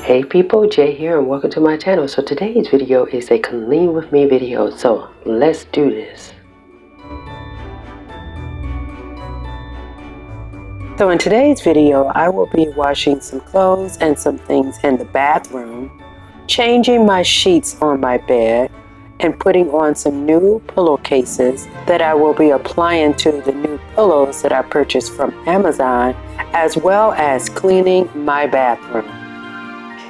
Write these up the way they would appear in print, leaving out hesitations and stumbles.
Hey people, Jay here and welcome to my channel. So today's video is a clean with me video, so let's do this. So in today's video, I will be washing some clothes and some things in the bathroom, changing my sheets on my bed, and putting on some new pillowcases that I will be applying to the new pillows that I purchased from Amazon, as well as cleaning my bathroom.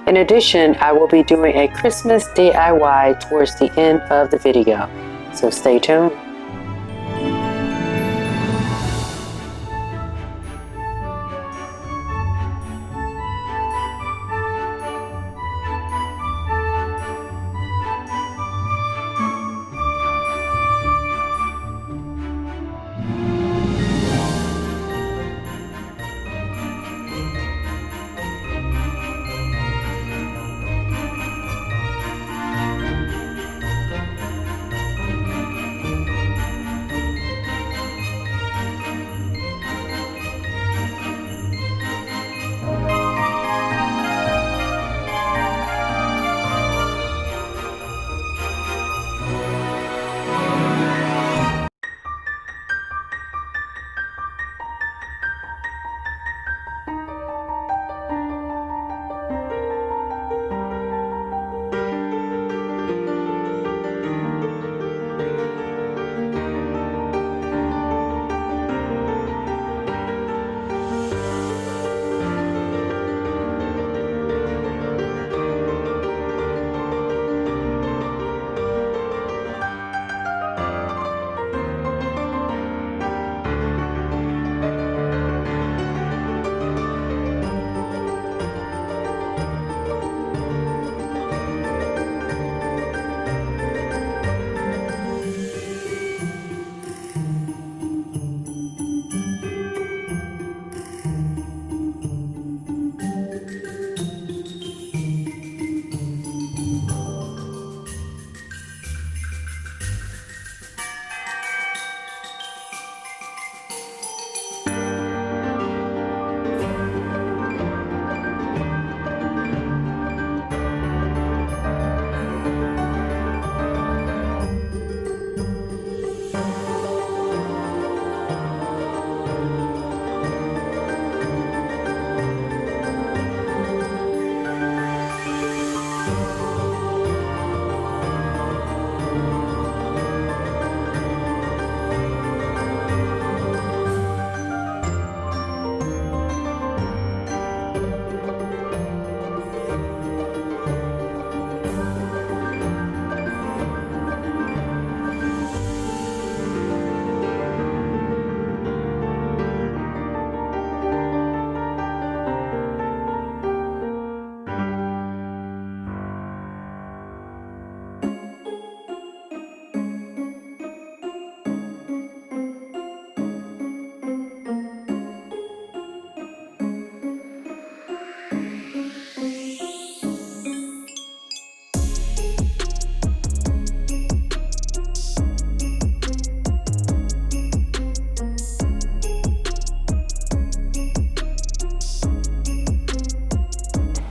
In addition, I will be doing a Christmas DIY towards the end of the video, so stay tuned.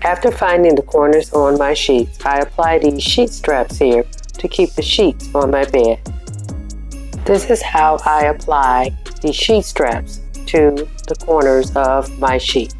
After finding the corners on my sheets, I apply these sheet straps here to keep the sheets on my bed. This is how I apply the sheet straps to the corners of my sheet.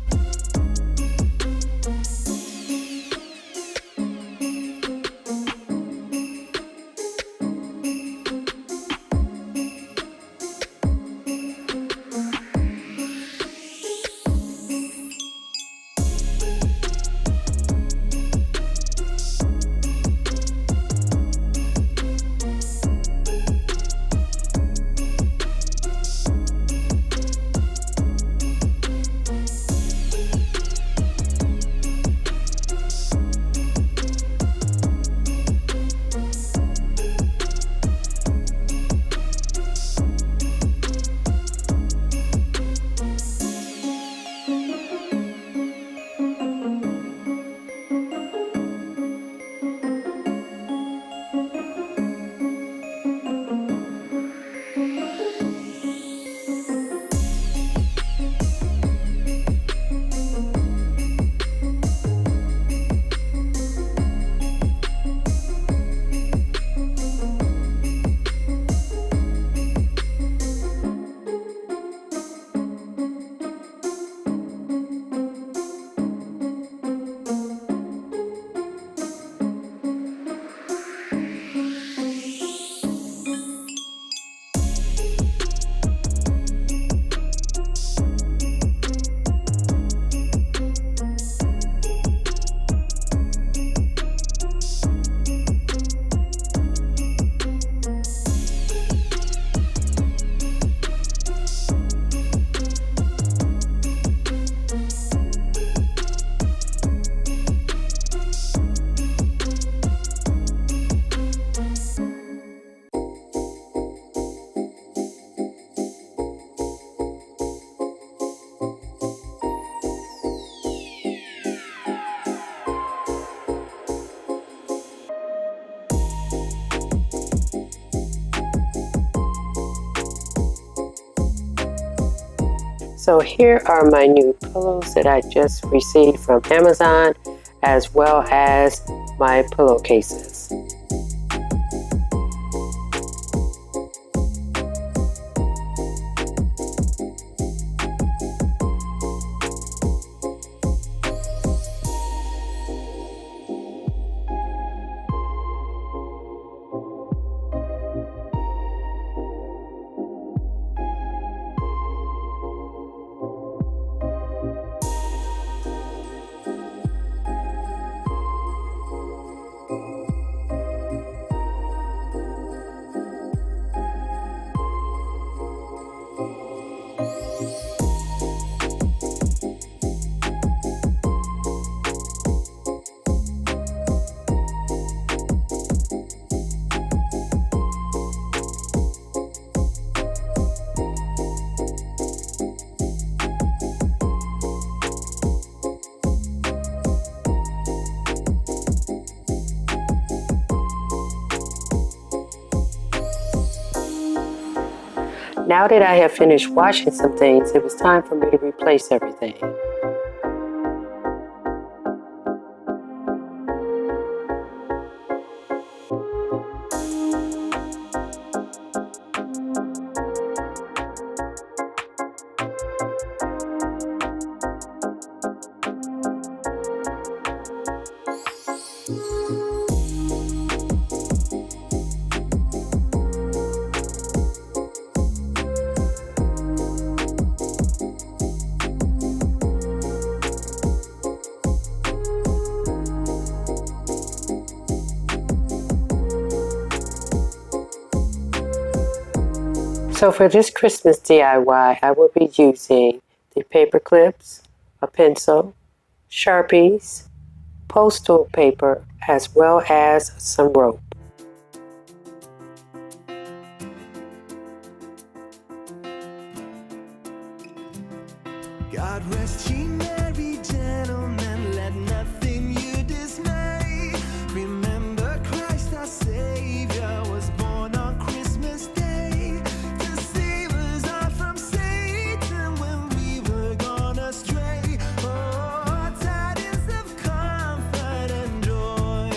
So here are my new pillows that I just received from Amazon, as well as my pillowcases. Now that I have finished washing some things, it was time for me to replace everything. So for this Christmas DIY, I will be using the paper clips, a pencil, Sharpies, postal paper, as well as some rope. God rest ye merry gentlemen, let nothing you dismay. Remember Christ our Savior was born on Christmas Day to save us all from Satan when we were gone astray. Oh, tidings of comfort and joy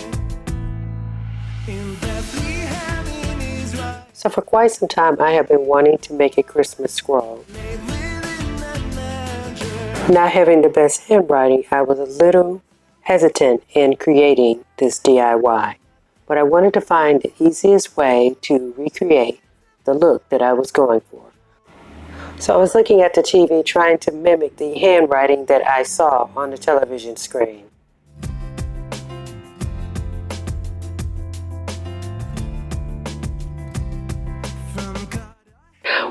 in Bethlehem in Israel. So for quite some time, I have been wanting to make a Christmas scroll. Not having the best handwriting, I was a little hesitant in creating this DIY, but I wanted to find the easiest way to recreate the look that I was going for. So I was looking at the TV trying to mimic the handwriting that I saw on the television screen.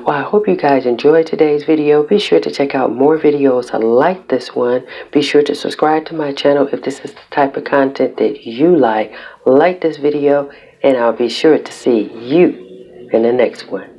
Well, I hope you guys enjoyed today's video. Be sure to check out more videos like this one. Be sure to subscribe to my channel if this is the type of content that you like. Like this video, and I'll be sure to see you in the next one.